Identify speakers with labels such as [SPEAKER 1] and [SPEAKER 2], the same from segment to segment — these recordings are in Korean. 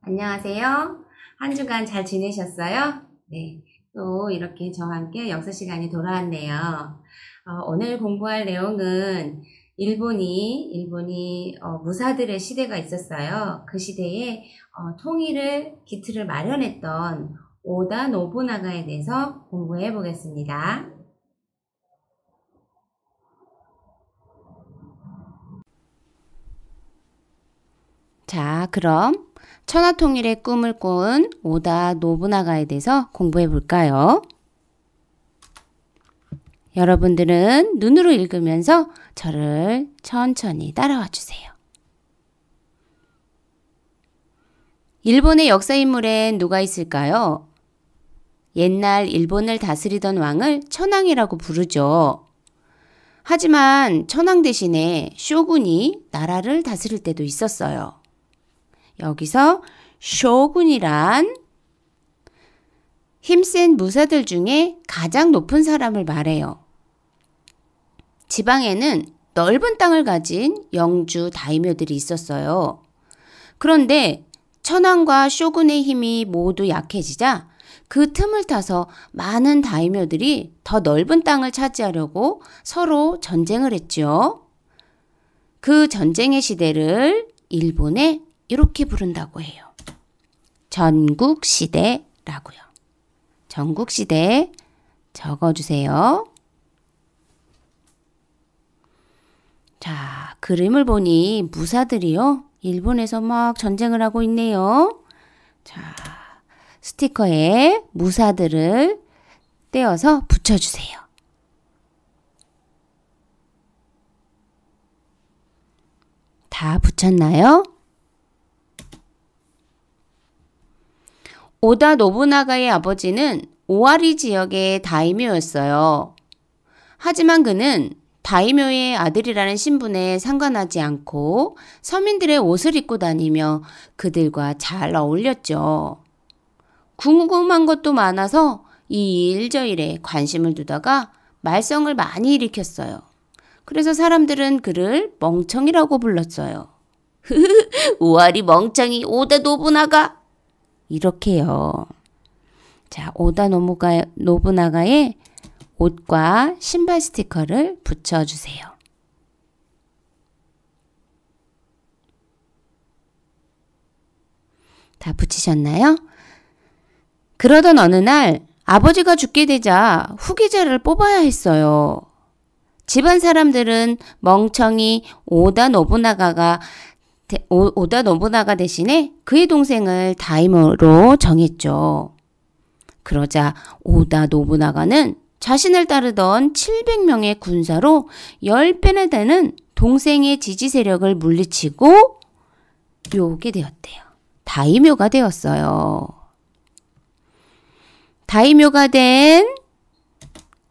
[SPEAKER 1] 안녕하세요. 한 주간 잘 지내셨어요? 네. 또 이렇게 저와 함께 역사 시간이 돌아왔네요. 오늘 공부할 내용은 일본이 무사들의 시대가 있었어요. 그 시대에 통일을 기틀을 마련했던 오다 노부나가에 대해서 공부해 보겠습니다. 자, 그럼 천하통일의 꿈을 꾼 오다 노부나가에 대해서 공부해 볼까요? 여러분들은 눈으로 읽으면서 저를 천천히 따라와 주세요. 일본의 역사인물엔 누가 있을까요? 옛날 일본을 다스리던 왕을 천황이라고 부르죠. 하지만 천황 대신에 쇼군이 나라를 다스릴 때도 있었어요. 여기서 쇼군이란 힘센 무사들 중에 가장 높은 사람을 말해요. 지방에는 넓은 땅을 가진 영주 다이묘들이 있었어요. 그런데 천황과 쇼군의 힘이 모두 약해지자 그 틈을 타서 많은 다이묘들이 더 넓은 땅을 차지하려고 서로 전쟁을 했죠. 그 전쟁의 시대를 일본에 이렇게 부른다고 해요. 전국시대라고요. 전국시대 적어주세요. 자, 그림을 보니 무사들이요. 일본에서 막 전쟁을 하고 있네요. 자, 스티커에 무사들을 떼어서 붙여주세요. 다 붙였나요? 오다 노부나가의 아버지는 오와리 지역의 다이묘였어요. 하지만 그는 다이묘의 아들이라는 신분에 상관하지 않고 서민들의 옷을 입고 다니며 그들과 잘 어울렸죠. 궁금한 것도 많아서 이 일 저 일에 관심을 두다가 말썽을 많이 일으켰어요. 그래서 사람들은 그를 멍청이라고 불렀어요. 오와리 멍청이 오다 노부나가 이렇게요. 자, 오다 노부나가의 옷과 신발 스티커를 붙여주세요. 다 붙이셨나요? 그러던 어느 날 아버지가 죽게 되자 후계자를 뽑아야 했어요. 집안 사람들은 멍청이 오다 노부나가 대신에 그의 동생을 다이모로 정했죠. 그러자 오다 노부나가는 자신을 따르던 700명의 군사로 10배나 되는 동생의 지지 세력을 물리치고 요게 되었대요. 다이묘가 되었어요. 다이묘가 된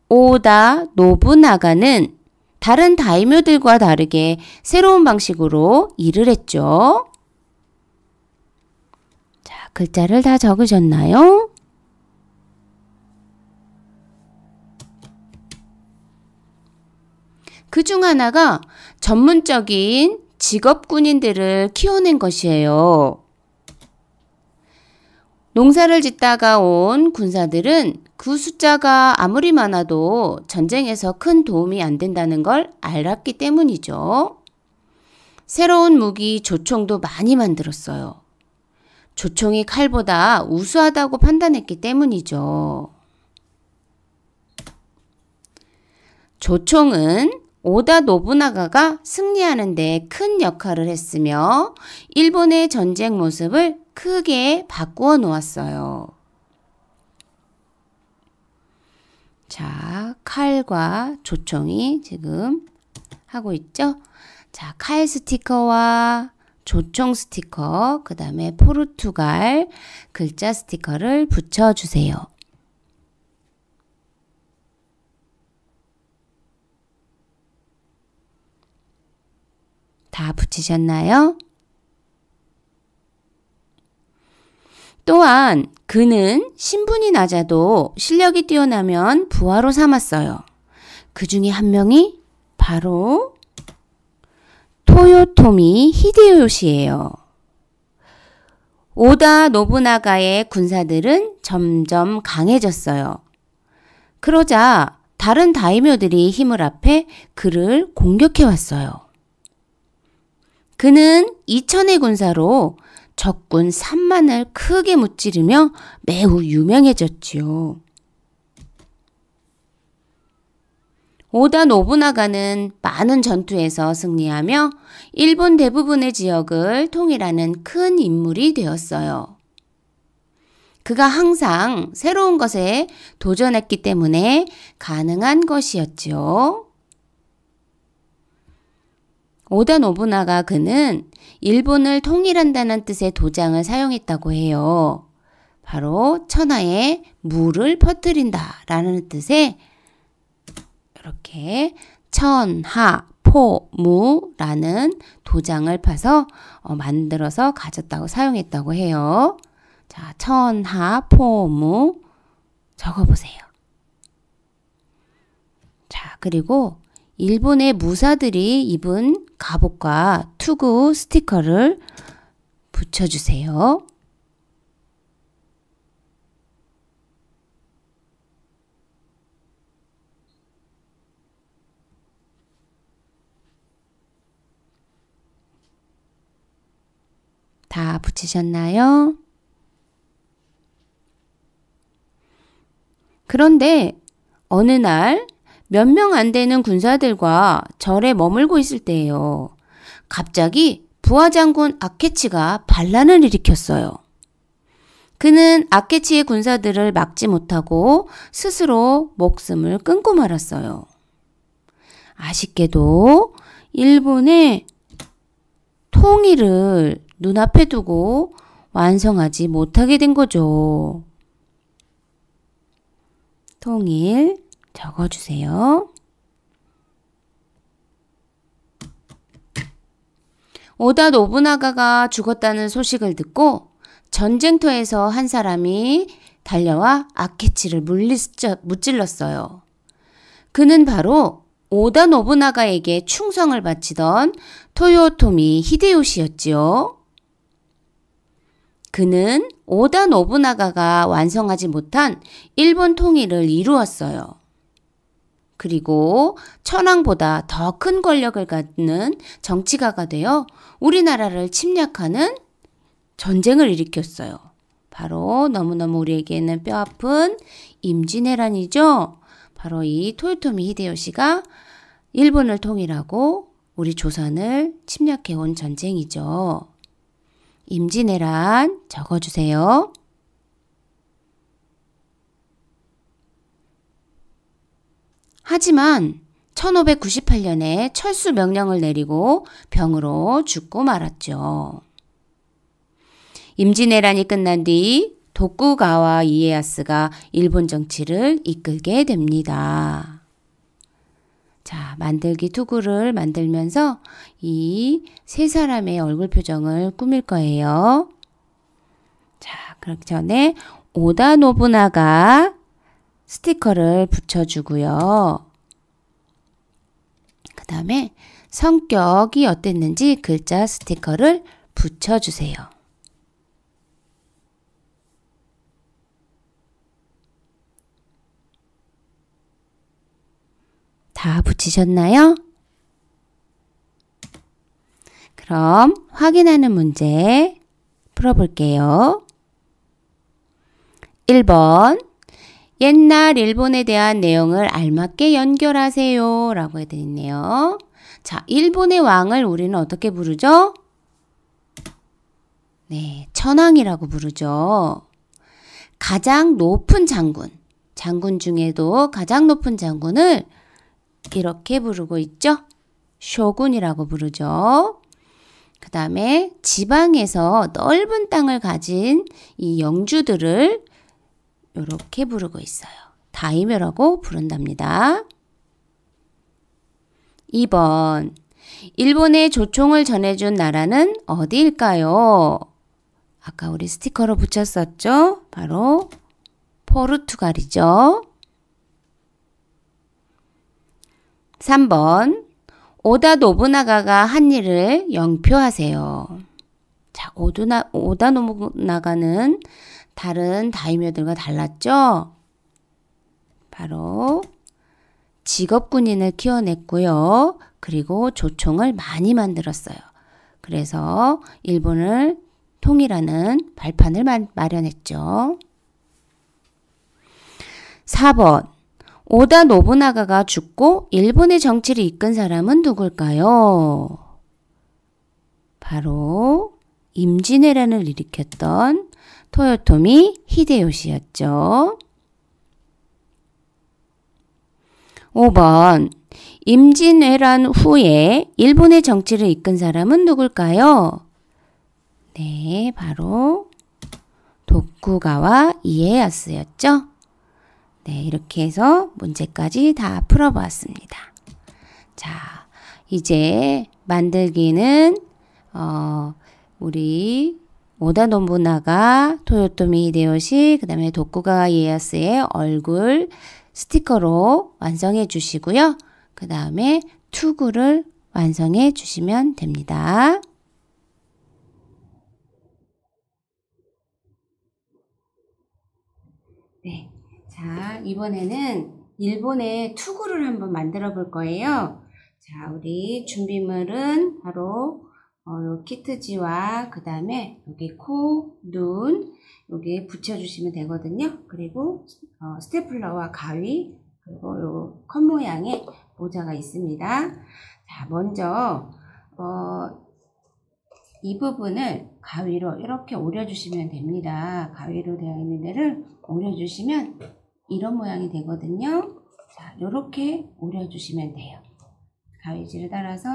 [SPEAKER 1] 오다 노부나가는 다른 다이묘들과 다르게 새로운 방식으로 일을 했죠. 자, 글자를 다 적으셨나요? 그중 하나가 전문적인 직업 군인들을 키워낸 것이에요. 농사를 짓다가 온 군사들은 그 숫자가 아무리 많아도 전쟁에서 큰 도움이 안 된다는 걸 알았기 때문이죠. 새로운 무기 조총도 많이 만들었어요. 조총이 칼보다 우수하다고 판단했기 때문이죠. 조총은 오다 노부나가가 승리하는 데 큰 역할을 했으며 일본의 전쟁 모습을 크게 바꾸어 놓았어요. 자, 칼과 조총이 지금 하고 있죠? 자, 칼 스티커와 조총 스티커, 그 다음에 포르투갈 글자 스티커를 붙여주세요. 다 붙이셨나요? 또한 그는 신분이 낮아도 실력이 뛰어나면 부하로 삼았어요. 그 중에 한 명이 바로 토요토미 히데요시예요. 오다 노부나가의 군사들은 점점 강해졌어요. 그러자 다른 다이묘들이 힘을 합해 그를 공격해 왔어요. 그는 2,000의 군사로 적군 3만을 크게 무찌르며 매우 유명해졌지요. 오다 노부나가는 많은 전투에서 승리하며 일본 대부분의 지역을 통일하는 큰 인물이 되었어요. 그가 항상 새로운 것에 도전했기 때문에 가능한 것이었지요. 오다 노부나가 그는 일본을 통일한다는 뜻의 도장을 사용했다고 해요. 바로 천하에 무를 퍼뜨린다 라는 뜻의 이렇게 천하포무라는 도장을 파서 만들어서 가졌다고 사용했다고 해요. 자, 천하포무 적어보세요. 자, 그리고 일본의 무사들이 입은 갑옷과 투구 스티커를 붙여주세요. 다 붙이셨나요? 그런데 어느 날 몇 명 안 되는 군사들과 절에 머물고 있을 때예요. 갑자기 부하장군 아케치가 반란을 일으켰어요. 그는 아케치의 군사들을 막지 못하고 스스로 목숨을 끊고 말았어요. 아쉽게도 일본의 통일을 눈앞에 두고 완성하지 못하게 된 거죠. 통일 적어주세요. 오다 노부나가가 죽었다는 소식을 듣고 전쟁터에서 한 사람이 달려와 아케치를 무찔렀어요. 그는 바로 오다 노부나가에게 충성을 바치던 토요토미 히데요시였지요. 그는 오다 노부나가가 완성하지 못한 일본 통일을 이루었어요. 그리고 천황보다 더 큰 권력을 갖는 정치가가 되어 우리나라를 침략하는 전쟁을 일으켰어요. 바로 너무너무 우리에게는 뼈아픈 임진왜란이죠. 바로 이 토요토미 히데요시가 일본을 통일하고 우리 조선을 침략해온 전쟁이죠. 임진왜란 적어주세요. 하지만 1598년에 철수 명령을 내리고 병으로 죽고 말았죠. 임진왜란이 끝난 뒤 도쿠가와 이에야스가 일본 정치를 이끌게 됩니다. 자, 만들기 투구를 만들면서 이 세 사람의 얼굴 표정을 꾸밀 거예요. 자, 그렇기 전에 오다 노부나가 스티커를 붙여주고요. 그 다음에 성격이 어땠는지 글자 스티커를 붙여주세요. 다 붙이셨나요? 그럼 확인하는 문제 풀어볼게요. 1번 옛날 일본에 대한 내용을 알맞게 연결하세요 라고 되어 있네요. 자, 일본의 왕을 우리는 어떻게 부르죠? 네, 천황이라고 부르죠. 가장 높은 장군, 장군 중에도 가장 높은 장군을 이렇게 부르고 있죠. 쇼군이라고 부르죠. 그 다음에 지방에서 넓은 땅을 가진 이 영주들을 이렇게 부르고 있어요. 다이묘라고 부른답니다. 2번 일본에 조총을 전해준 나라는 어디일까요? 아까 우리 스티커로 붙였었죠? 바로 포르투갈이죠. 3번 오다 노부나가가 한 일을 영표하세요. 자, 오다 노부나가는 다른 다이묘들과 달랐죠? 바로 직업 군인을 키워냈고요. 그리고 조총을 많이 만들었어요. 그래서 일본을 통일하는 발판을 마련했죠. 4번. 오다 노부나가가 죽고 일본의 정치를 이끈 사람은 누굴까요? 바로 임진왜란을 일으켰던 토요토미 히데요시였죠. 5번. 임진왜란 후에 일본의 정치를 이끈 사람은 누굴까요? 네, 바로 도쿠가와 이에야스였죠. 네, 이렇게 해서 문제까지 다 풀어보았습니다. 자, 이제 만들기는 우리 오다 노부나가, 토요토미 히데요시, 그 다음에 도쿠가와 이에야스의 얼굴 스티커로 완성해 주시고요. 그 다음에 투구를 완성해 주시면 됩니다. 네, 자, 이번에는 일본의 투구를 한번 만들어 볼 거예요. 자, 우리 준비물은 바로 요 키트지와 그 다음에 여기 코, 눈 여기 붙여주시면 되거든요. 그리고 스테플러와 가위 그리고 요 컵 모양의 모자가 있습니다. 자, 먼저 이 부분을 가위로 이렇게 오려주시면 됩니다. 가위로 되어 있는 데를 오려주시면 이런 모양이 되거든요. 자, 이렇게 오려주시면 돼요. 가위질을 따라서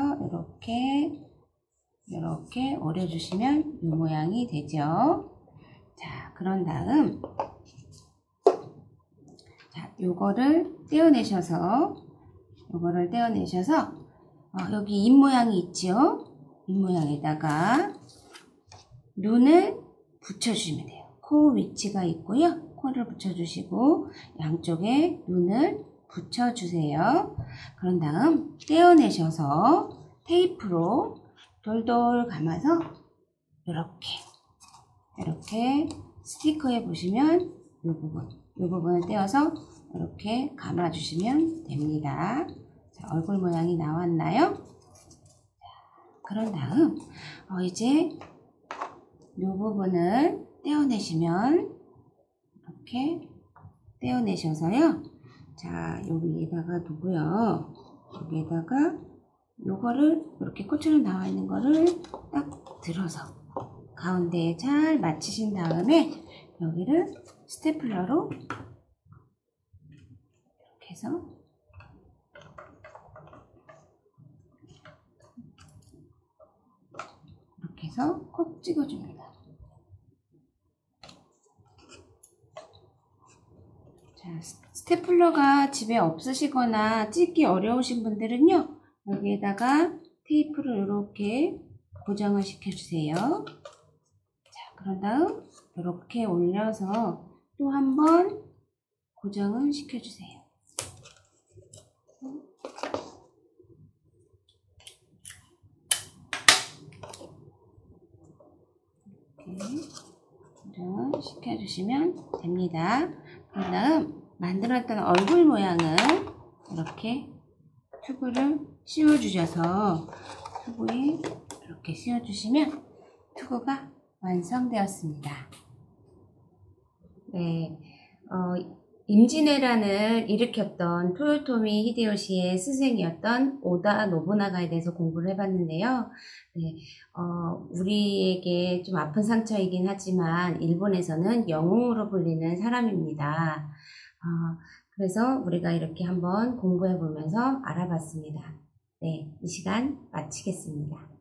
[SPEAKER 1] 이렇게 오려주시면 이 모양이 되죠. 자, 그런 다음 자, 요거를 떼어내셔서 여기 입 모양이 있죠? 입 모양에다가 눈을 붙여주시면 돼요. 코 위치가 있고요. 코를 붙여주시고 양쪽에 눈을 붙여주세요. 그런 다음 떼어내셔서 테이프로 돌돌 감아서 이렇게 스티커에 보시면 이 부분을 떼어서 이렇게 감아주시면 됩니다. 자, 얼굴 모양이 나왔나요? 자, 그런 다음 이제 이 부분을 떼어내시면 이렇게 떼어내셔서요. 자, 여기에다가 두고요. 여기에다가 요거를 이렇게 꽃처럼 나와 있는 거를 딱 들어서 가운데에 잘 맞추신 다음에 여기를 스테플러로 이렇게 해서 콕 찍어줍니다. 자, 스테플러가 집에 없으시거나 찍기 어려우신 분들은요, 여기에다가 테이프를 이렇게 고정을 시켜주세요. 자, 그런 다음 이렇게 올려서 또 한 번 고정을 시켜주세요. 이렇게 고정을 시켜주시면 됩니다. 그 다음 만들었던 얼굴 모양을 이렇게 튜브를 씌워주셔서 튜브에 이렇게 씌워주시면 튜브가 완성되었습니다. 네, 임진왜란을 일으켰던 토요토미 히데요시의 스승이었던 오다 노부나가에 대해서 공부를 해봤는데요. 네, 우리에게 좀 아픈 상처이긴 하지만 일본에서는 영웅으로 불리는 사람입니다. 그래서 우리가 이렇게 한번 공부해 보면서 알아봤습니다. 네, 이 시간 마치겠습니다.